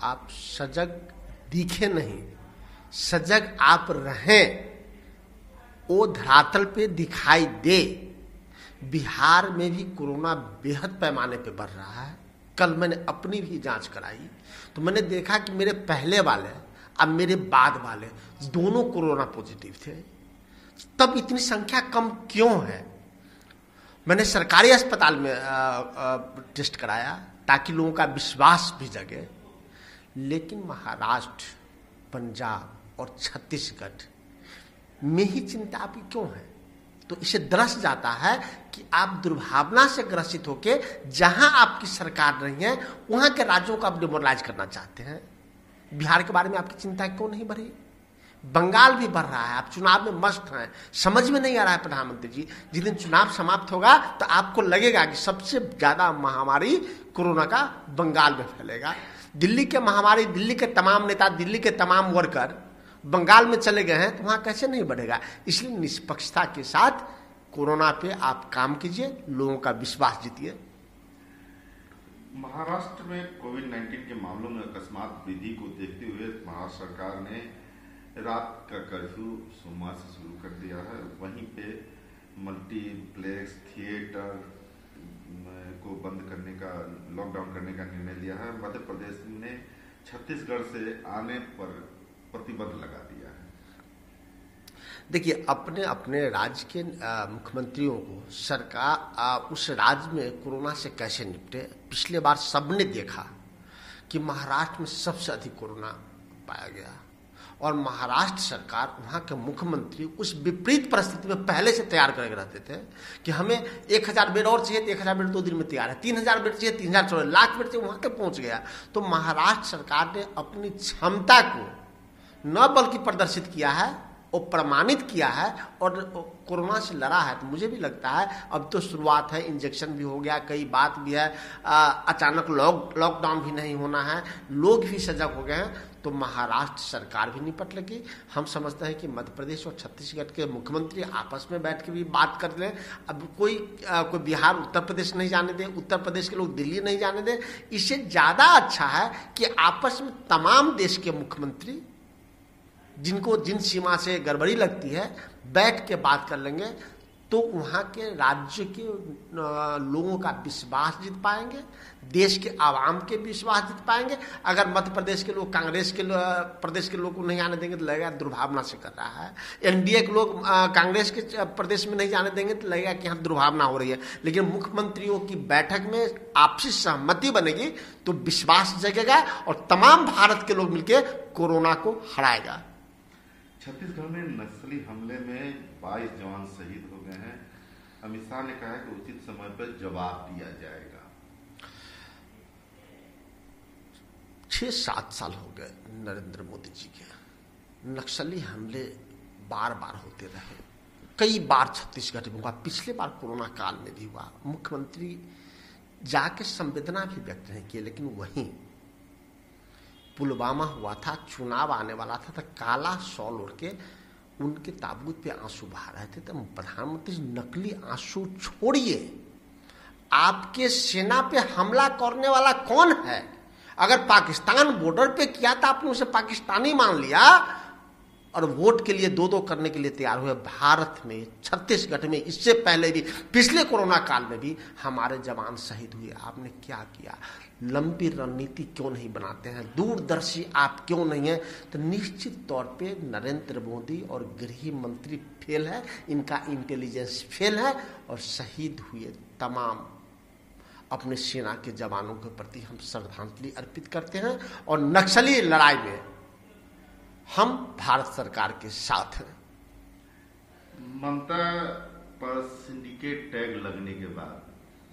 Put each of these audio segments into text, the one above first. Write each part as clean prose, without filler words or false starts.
आप सजग दिखे नहीं, सजग आप रहें, वो धरातल पे दिखाई दे। बिहार में भी कोरोना बेहद पैमाने पे बढ़ रहा है। कल मैंने अपनी भी जांच कराई तो मैंने देखा कि मेरे पहले वाले अब मेरे बाद वाले दोनों कोरोना पॉजिटिव थे। तब इतनी संख्या कम क्यों है? मैंने सरकारी अस्पताल में टेस्ट कराया ताकि लोगों का विश्वास भी जगे। लेकिन महाराष्ट्र, पंजाब और छत्तीसगढ़ में ही चिंता आपकी क्यों है? तो इसे दरस जाता है कि आप दुर्भावना से ग्रसित होकर जहां आपकी सरकार नहीं है वहां के राज्यों को आप डिमोरलाइज करना चाहते हैं। बिहार के बारे में आपकी चिंता क्यों नहीं बढ़ी? बंगाल भी बढ़ रहा है। आप चुनाव में मस्त हैं, समझ में नहीं आ रहा है प्रधानमंत्री जी। जिस दिन चुनाव समाप्त होगा तो आपको लगेगा कि सबसे ज्यादा महामारी कोरोना का बंगाल में फैलेगा। दिल्ली के महामारी, दिल्ली के तमाम नेता, दिल्ली के तमाम वर्कर बंगाल में चले गए हैं तो वहां कैसे नहीं बढ़ेगा? इसलिए निष्पक्षता के साथ कोरोना पे आप काम कीजिए, लोगों का विश्वास जीतिए। महाराष्ट्र में कोविड-19 के मामलों में अकस्मात वृद्धि को देखते हुए महाराष्ट्र सरकार ने रात का कर्फ्यू सोमवार से शुरू कर दिया है। वहीं पे मल्टीप्लेक्स थिएटर को बंद करने का, लॉकडाउन करने का निर्णय लिया है। मध्य प्रदेश ने छत्तीसगढ़ से आने पर प्रतिबंध लगा दिया है। देखिए, अपने अपने राज्य के मुख्यमंत्रियों को सरकार उस राज्य में कोरोना से कैसे निपटे। पिछले बार सबने देखा कि महाराष्ट्र में सबसे अधिक कोरोना पाया गया और महाराष्ट्र सरकार, वहाँ के मुख्यमंत्री उस विपरीत परिस्थिति में पहले से तैयार करके रहते थे कि हमें 1000 बेड और चाहिए तो 1000 बेड 2 दिन में तैयार है, 3000 बेड चाहिए, 3000 लाख बेड चाहिए, वहाँ तक पहुँच गया। तो महाराष्ट्र सरकार ने अपनी क्षमता को न बल्कि प्रदर्शित किया है और प्रमाणित किया है और कोरोना से लड़ा है। तो मुझे भी लगता है अब तो शुरुआत है, इंजेक्शन भी हो गया, कई बात भी है, अचानक लॉकडाउन भी नहीं होना है, लोग भी सजग हो गए हैं। तो महाराष्ट्र सरकार भी निपट लगी। हम समझते हैं कि मध्य प्रदेश और छत्तीसगढ़ के मुख्यमंत्री आपस में बैठ के भी बात कर लें। अब कोई बिहार उत्तर प्रदेश नहीं जाने दे, उत्तर प्रदेश के लोग दिल्ली नहीं जाने दे। इससे ज्यादा अच्छा है कि आपस में तमाम देश के मुख्यमंत्री जिनको जिन सीमा से गड़बड़ी लगती है बैठ के बात कर लेंगे तो वहाँ के राज्य के लोगों का विश्वास जीत पाएंगे, देश के आवाम के विश्वास जीत पाएंगे। अगर मध्य प्रदेश के लोग कांग्रेस के प्रदेश के लोग को नहीं आने देंगे तो लगेगा दुर्भावना से कर रहा है। एनडीए के लोग कांग्रेस के प्रदेश में नहीं जाने देंगे तो लगेगा कि यहाँ दुर्भावना हो रही है। लेकिन मुख्यमंत्रियों की बैठक में आपसी सहमति बनेगी तो विश्वास जगेगा और तमाम भारत के लोग मिलकर कोरोना को हराएगा। छत्तीसगढ़ में नक्सली हमले में 22 जवान शहीद हो गए हैं। अमित शाह ने कहा कि उचित समय पर जवाब दिया जाएगा। 6-7 साल हो गए नरेंद्र मोदी जी के। नक्सली हमले बार बार होते रहे, कई बार छत्तीसगढ़ में हुआ, पिछले बार कोरोना काल में भी हुआ। मुख्यमंत्री जाके संवेदना भी व्यक्त नहीं किए। लेकिन वहीं पुलवामा हुआ था, चुनाव आने वाला था तो काला शॉल ओढ़ के उनके ताबूत पे आंसू बहा रहे थे। तो प्रधानमंत्री नकली आंसू छोड़िए, आपके सेना पे हमला करने वाला कौन है? अगर पाकिस्तान बॉर्डर पे किया था आपने उसे पाकिस्तानी मान लिया और वोट के लिए 2-2 करने के लिए तैयार हुए। भारत में छत्तीसगढ़ में इससे पहले भी पिछले कोरोना काल में भी हमारे जवान शहीद हुए। आपने क्या किया? लंबी रणनीति क्यों नहीं बनाते हैं? दूरदर्शी आप क्यों नहीं है? तो निश्चित तौर पे नरेंद्र मोदी और गृह मंत्री फेल है, इनका इंटेलिजेंस फेल है और शहीद हुए तमाम अपने सेना के जवानों के प्रति हम श्रद्धांजलि अर्पित करते हैं और नक्सली लड़ाई में हम भारत सरकार के साथ हैं। ममता पर सिंडिकेट टैग लगने के बाद,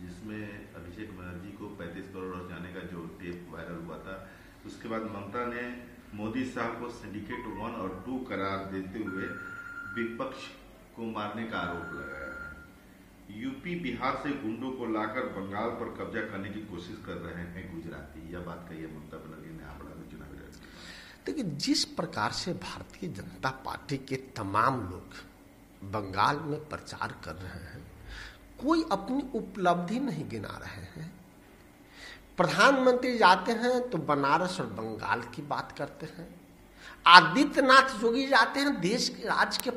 जिसमें अभिषेक बनर्जी को 35 करोड़ जाने का जो टेप वायरल हुआ था, उसके बाद ममता ने मोदी साहब को सिंडिकेट 1 और 2 करार देते हुए विपक्ष को मारने का आरोप लगाया है। यूपी बिहार से गुंडों को लाकर बंगाल पर कब्जा करने की कोशिश कर रहे हैं गुजराती। यह बात कही है ममता बनर्जी ने हावड़ा में चुनावी रैली में। देखिए, जिस प्रकार से भारतीय जनता पार्टी के तमाम लोग बंगाल में प्रचार कर रहे हैं, कोई अपनी उपलब्धि नहीं गिना रहे हैं। प्रधानमंत्री जाते हैं तो बनारस और बंगाल की बात करते हैं। आदित्यनाथ योगी जाते हैं, देश के राज्य के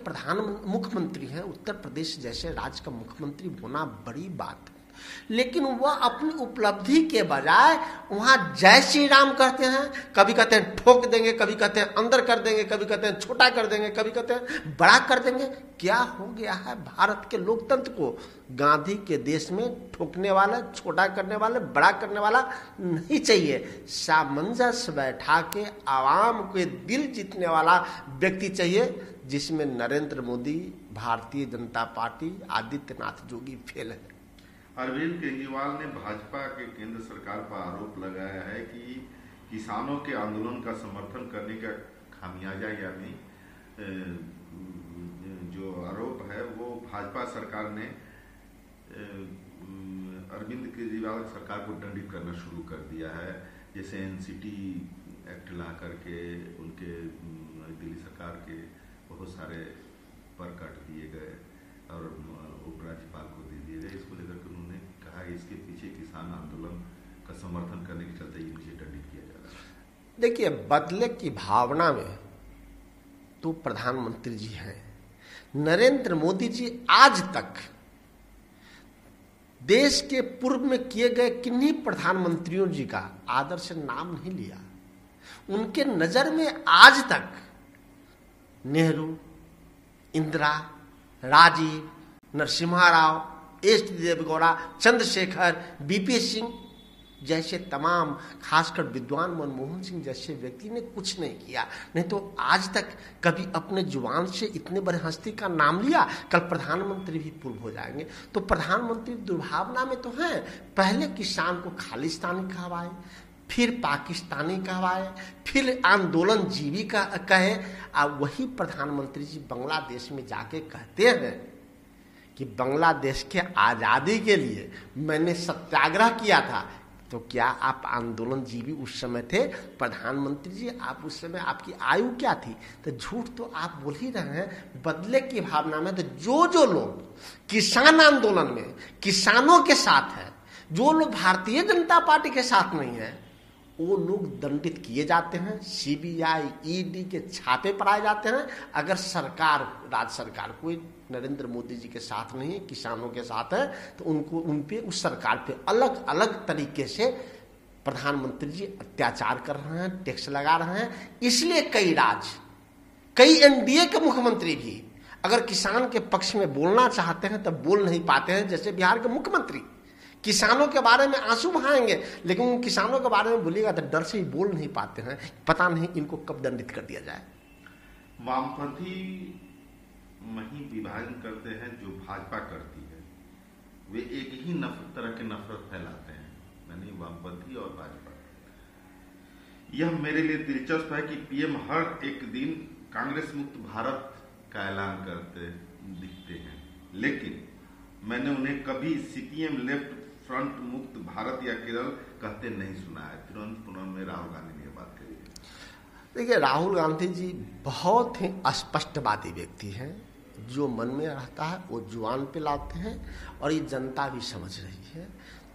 मुख्यमंत्री हैं, उत्तर प्रदेश जैसे राज्य का मुख्यमंत्री होना बड़ी बात है, लेकिन वह अपनी उपलब्धि के बजाय वहां जय श्री राम कहते हैं। कभी कहते हैं ठोक देंगे, कभी कहते हैं अंदर कर देंगे, कभी कहते हैं छोटा कर देंगे, कभी कहते हैं बड़ा कर देंगे। क्या हो गया है भारत के लोकतंत्र को? गांधी के देश में ठोकने वाला, छोटा करने वाला, बड़ा करने वाला नहीं चाहिए। सामंजस्य बैठा के आवाम के दिल जीतने वाला व्यक्ति चाहिए, जिसमें नरेंद्र मोदी, भारतीय जनता पार्टी, आदित्यनाथ योगी फेल है। अरविंद केजरीवाल ने भाजपा के केंद्र सरकार पर आरोप लगाया है कि किसानों के आंदोलन का समर्थन करने का खामियाजा यानी जो आरोप है वो भाजपा सरकार ने अरविंद केजरीवाल सरकार को दंडित करना शुरू कर दिया है। जैसे एनसीटी एक्ट ला करके उनके दिल्ली सरकार के बहुत सारे पर काट दिए गए और उपराज्यपाल को दे दिए गए। इसको लेकर के उन्होंने कहा इसके पीछे किसान आंदोलन का समर्थन करने के चलते मुझे दंडित किया जा रहा है। देखिए, बदले की भावना में तो प्रधानमंत्री जी हैं। नरेंद्र मोदी जी आज तक देश के पूर्व में किए गए किन्हीं प्रधानमंत्रियों जी का आदर से नाम नहीं लिया। उनके नजर में आज तक Nehru, Indira, Rajiv, Narasimha Rao, H D Deve Gowda, Chandrashekhar, V P Singh जैसे तमाम, खासकर विद्वान मनमोहन सिंह जैसे व्यक्ति ने कुछ नहीं किया। नहीं तो आज तक कभी अपने जुबान से इतने बड़े हस्ती का नाम लिया, कल प्रधानमंत्री भी पूर्व हो जाएंगे। तो प्रधानमंत्री दुर्भावना में तो है। पहले किसान को खालिस्तानी कहवाए, फिर पाकिस्तानी कहवाए, फिर आंदोलन जीवी का कहे। अब वही प्रधानमंत्री जी बांग्लादेश में जाके कहते हैं कि बांग्लादेश के आजादी के लिए मैंने सत्याग्रह किया था। तो क्या आप आंदोलन जीवी उस समय थे? प्रधानमंत्री जी, आप उस समय आपकी आयु क्या थी? तो झूठ तो आप बोल ही रहे हैं। बदले की भावना में तो जो लोग किसान आंदोलन में किसानों के साथ है, जो लोग भारतीय जनता पार्टी के साथ नहीं है, वो लोग दंडित किए जाते हैं। सीबीआई, ईडी के छापे पड़ाए जाते हैं। अगर सरकार, राज्य सरकार कोई नरेंद्र मोदी जी के साथ नहीं है, किसानों के साथ है, तो उनको उन पे, उस सरकार पे अलग अलग तरीके से प्रधानमंत्री जी अत्याचार कर रहे हैं, टैक्स लगा रहे हैं। इसलिए कई एनडीए के मुख्यमंत्री भी अगर किसान के पक्ष में बोलना चाहते हैं तब बोल नहीं पाते हैं। जैसे बिहार के मुख्यमंत्री किसानों के बारे में आंसू बहाएंगे, लेकिन उन किसानों के बारे में बोलिएगा तो डर से ही बोल नहीं पाते हैं। पता नहीं इनको कब दंडित कर दिया जाए। वामपंथी वही विभाजन करते हैं जो भाजपा करती है। वे एक ही तरह के नफरत फैलाते हैं, यानी वामपंथी और भाजपा। यह मेरे लिए दिलचस्प है कि पीएम हर एक दिन कांग्रेस मुक्त भारत का ऐलान करते दिखते हैं, लेकिन मैंने उन्हें कभी सीपीएम लेफ्ट फ्रंट मुक्त भारत या केरल कहते नहीं सुना है। तिरुवनंतपुरम में राहुल गांधी ने बात करी है। देखिए, राहुल गांधी जी बहुत ही स्पष्टवादी व्यक्ति हैं। जो मन में रहता है वो जुबान पे लाते हैं और ये जनता भी समझ रही है।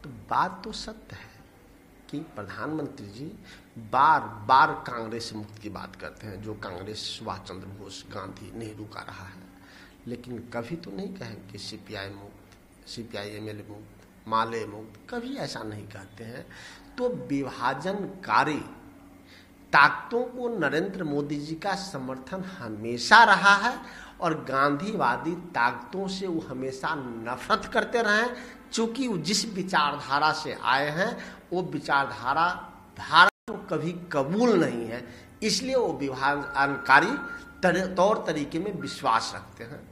तो बात तो सत्य है कि प्रधानमंत्री जी बार बार कांग्रेस मुक्त की बात करते हैं, जो कांग्रेस सुभाष चंद्र बोस, गांधी, नेहरू का रहा है, लेकिन कभी तो नहीं कहें कि सीपीआई मुक्त, सीपीआई-एमएल मुक्त, माले मुक्त, कभी ऐसा नहीं कहते हैं। तो विभाजनकारी ताकतों को नरेंद्र मोदी जी का समर्थन हमेशा रहा है और गांधीवादी ताकतों से वो हमेशा नफरत करते रहे। चूंकि वो जिस विचारधारा से आए हैं वो विचारधारा भारत को कभी कबूल नहीं है, इसलिए वो विभाजनकारी तौर तरीके में विश्वास रखते हैं।